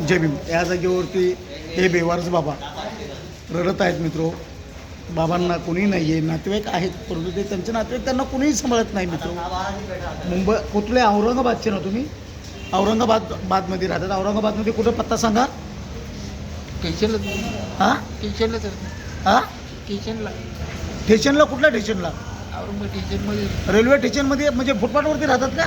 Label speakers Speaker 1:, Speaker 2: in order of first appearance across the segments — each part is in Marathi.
Speaker 1: जय भीम. या जागेवरती हे बेवारस बाबा रडत आहेत मित्रो. बाबांना कोणी नाही आहे, नातेवाईक आहेत परंतु ते त्यांचे नातेवाईक त्यांना कोणीही सांभाळत नाही मित्रो. मुंबई कुठले औरंगाबादचे ना तुम्ही? औरंगाबादमध्ये राहतात. औरंगाबादमध्ये कुठं पत्ता सांगा.
Speaker 2: स्टेशनला.
Speaker 1: हां
Speaker 2: स्टेशनला तर
Speaker 1: हां
Speaker 2: स्टेशनला.
Speaker 1: स्टेशनला? कुठल्या स्टेशनला?
Speaker 2: औरंगाबाद स्टेशनमध्ये.
Speaker 1: रेल्वे स्टेशनमध्ये म्हणजे फुटपाथवरती राहतात का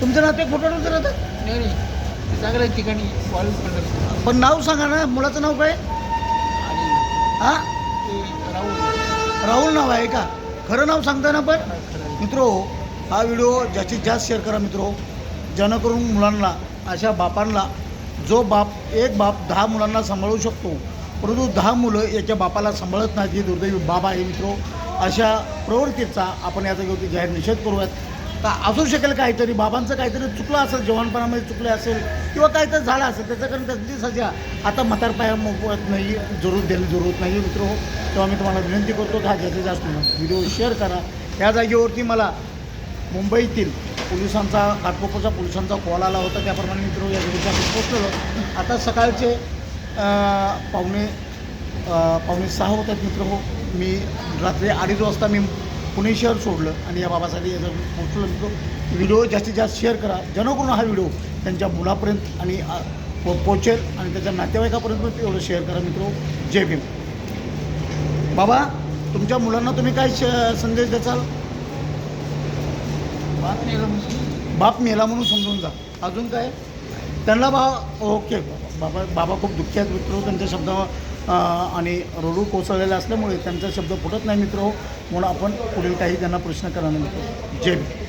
Speaker 1: तुमचे नातेवाईक? फुटपाथवरती राहतात?
Speaker 2: नाही नाही, चांगल्या ठिकाणी कॉलेज पडलं.
Speaker 1: पण नाव सांगा ना, मुलाचं नाव काय?
Speaker 2: आणि
Speaker 1: हां
Speaker 2: ते राहुल.
Speaker 1: राहुल नाव आहे का? खरं नाव सांगता ना? पण मित्रो, हा व्हिडिओ जास्तीत जास्त शेअर करा मित्रो, जेणेकरून मुलांना, अशा बापांना, जो बाप एक बाप 10 मुलांना सांभाळू शकतो परंतु 10 मुलं याच्या बापाला सांभाळत नाहीत, ही दुर्दैवी बाबा आहे मित्रो. अशा प्रवृत्तीचा आपण या जागेवरती जाहीर निषेध करूयात. का असू शकेल काहीतरी, बाबांचं काहीतरी चुकलं असेल, जवानपणामध्ये चुकलं असेल किंवा काहीतरी झालं असेल, त्याच्याकडे त्याची सजा आता म्हातारपाया मोफत नाही, जरूरत नाही मित्रो. तेव्हा मी तुम्हाला विनंती करतो की हा जास्तीत जास्त व्हिडिओ शेअर करा. या जागेवरती मला मुंबईतील पोलिसांचा, घाटकोपरच्या पोलिसांचा कॉल आला होता, त्याप्रमाणे मित्रो या जागेवरती आम्ही पोचलेलो. आता सकाळचे पावणे 6 होत आहेत मित्र. हो, मी रात्री 2:30 वाजता मी पुणे शहर सोडलं आणि या बाबासाठी याचा पोचलो मित्र. व्हिडिओ जास्तीत जास्त शेअर करा, जेणेकरून हा व्हिडिओ त्यांच्या मुलापर्यंत आणि पोचेल आणि त्याच्या नातेवाईकापर्यंत एवढं शेअर करा मित्र. जय भीम. बाबा, तुमच्या मुलांना तुम्ही काय संदेश द्याल? बाप मेला म्हणून समजून जा. अजून काय त्यांना? ओके. बाबा खूप दुःखी आहेत मित्र. त्यांच्या शब्दावर आणि रडू कोसळलेले असल्यामुळे त्यांचा शब्द फुटत नाही मित्र. म्हणून आपण पुढील काही त्यांना प्रश्न करा मित्र. जय भीम.